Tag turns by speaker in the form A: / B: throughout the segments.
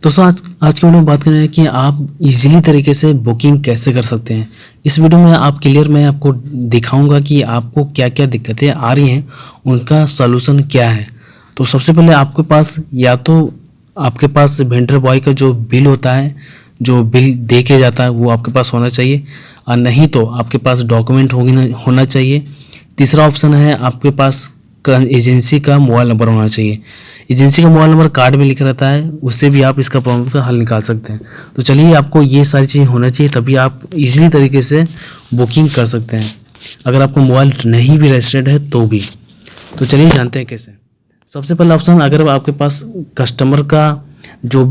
A: दोस्तों आज आज की वीडियो में बात कर रहे हैं कि आप इजीली तरीके से बुकिंग कैसे कर सकते हैं। इस वीडियो में मैं आपको दिखाऊंगा कि आपको क्या क्या दिक्कतें आ रही हैं, उनका सलूशन क्या है। तो सबसे पहले आपके पास या तो आपके पास वेंडर बॉय का जो बिल होता है, जो बिल दे के जाता है, वो आपके पास होना चाहिए, और नहीं तो आपके पास डॉक्यूमेंट होना चाहिए। तीसरा ऑप्शन है आपके पास एजेंसी का मोबाइल नंबर होना चाहिए। एजेंसी का मोबाइल नंबर कार्ड में लिखा रहता है, उससे भी आप इसका प्रॉब्लम का हल निकाल सकते हैं। तो चलिए, आपको ये सारी चीज़ें होना चाहिए, तभी आप इजीली तरीके से बुकिंग कर सकते हैं। अगर आपका मोबाइल नहीं भी रजिस्टर्ड है तो भी। तो चलिए जानते हैं कैसे। सबसे पहला ऑप्शन, अगर आपके पास कस्टमर का जो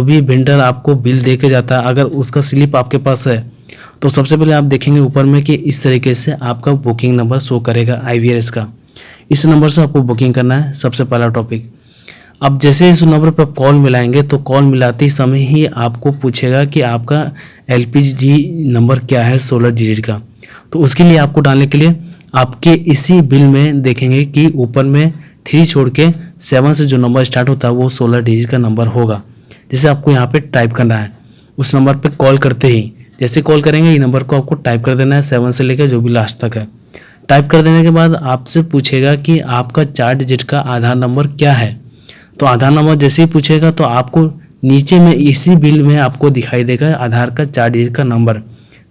A: भी वेंडर आपको बिल दे के जाता है, अगर उसका स्लिप आपके पास है, तो सबसे पहले आप देखेंगे ऊपर में कि इस तरीके से आपका बुकिंग नंबर शो करेगा IVRS का। इस नंबर से आपको बुकिंग करना है, सबसे पहला टॉपिक। अब जैसे इस नंबर पर कॉल मिलाएंगे तो कॉल मिलाते समय ही आपको पूछेगा कि आपका LPG नंबर क्या है 16 डिजिट का। तो उसके लिए आपको डालने के लिए आपके इसी बिल में देखेंगे कि ऊपर में 3 छोड़ के 7 से जो नंबर स्टार्ट होता है वो 16 डिजिट का नंबर होगा, जिसे आपको यहाँ पे टाइप करना है। उस नंबर पे कॉल करते ही जैसे कॉल करेंगे, ये नंबर को आपको टाइप कर देना है, 7 से लेकर जो भी लास्ट तक है। टाइप कर देने के बाद आपसे पूछेगा कि आपका 4 डिजिट का आधार नंबर क्या है। तो आधार नंबर जैसे ही पूछेगा तो आपको नीचे में इसी बिल में आपको दिखाई देगा आधार का 4 डिजिट का नंबर,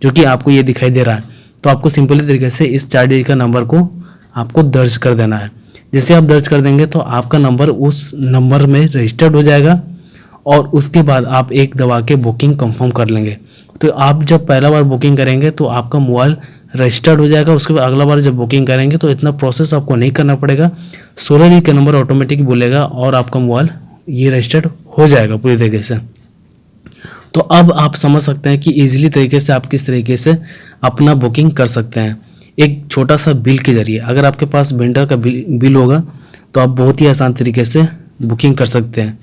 A: जो कि आपको ये दिखाई दे रहा है। तो आपको सिंपली तरीके से इस 4 डिजिट का नंबर को आपको दर्ज कर देना है। जैसे आप दर्ज कर देंगे तो आपका नंबर उस नंबर में रजिस्टर्ड हो जाएगा, और उसके बाद आप एक दबा के बुकिंग कंफर्म कर लेंगे। तो आप जब पहला बार बुकिंग करेंगे तो आपका मोबाइल रजिस्टर्ड हो जाएगा। उसके बाद अगला बार जब बुकिंग करेंगे तो इतना प्रोसेस आपको नहीं करना पड़ेगा। 16 डिजिट का नंबर ऑटोमेटिक बोलेगा और आपका मोबाइल ये रजिस्टर्ड हो जाएगा पूरी तरीके से। तो अब आप समझ सकते हैं कि ईजिली तरीके से आप किस तरीके से अपना बुकिंग कर सकते हैं एक छोटा सा बिल के जरिए। अगर आपके पास वेंडर का बिल होगा तो आप बहुत ही आसान तरीके से बुकिंग कर सकते हैं।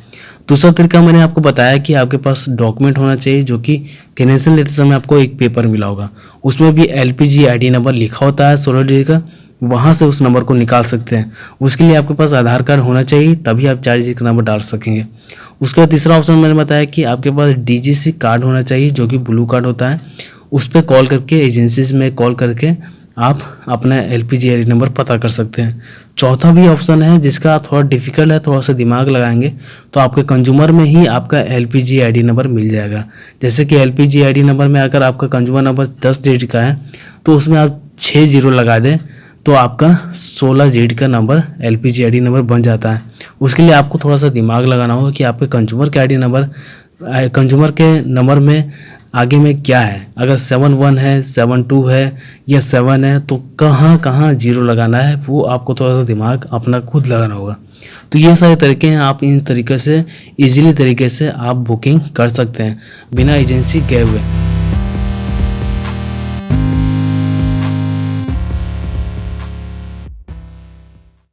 A: दूसरा तरीका मैंने आपको बताया कि आपके पास डॉक्यूमेंट होना चाहिए, जो कि कैंसिल लेते समय आपको एक पेपर मिला होगा, उसमें भी LPG ID नंबर लिखा होता है 16 डिजिट का। वहाँ से उस नंबर को निकाल सकते हैं। उसके लिए आपके पास आधार कार्ड होना चाहिए, तभी आप 4 डिजिट का नंबर डाल सकेंगे। उसके बाद तीसरा ऑप्शन मैंने बताया कि आपके पास DGC कार्ड होना चाहिए, जो कि ब्लू कार्ड होता है। उस पर कॉल करके, एजेंसीज में कॉल करके आप अपना LPG ID नंबर पता कर सकते हैं। चौथा भी ऑप्शन है जिसका थोड़ा डिफिकल्ट है, थोड़ा सा दिमाग लगाएंगे तो आपके कंज्यूमर में ही आपका LPG ID नंबर मिल जाएगा। जैसे कि LPG ID नंबर में अगर आपका कंज्यूमर नंबर 10 डिजिट का है तो उसमें आप 6 जीरो लगा दें तो आपका 16 डिजिट का नंबर LPG ID नंबर बन जाता है। उसके लिए आपको थोड़ा सा दिमाग लगाना होगा कि आपके कंज्यूमर के नंबर में आगे में क्या है। अगर 71 है, 72 है या 7 है तो कहाँ कहाँ जीरो लगाना है, वो आपको थोड़ा सा दिमाग अपना खुद लगाना होगा। तो ये सारे तरीके हैं, आप इन तरीके से इजीली तरीके से आप बुकिंग कर सकते हैं बिना एजेंसी गए हुए।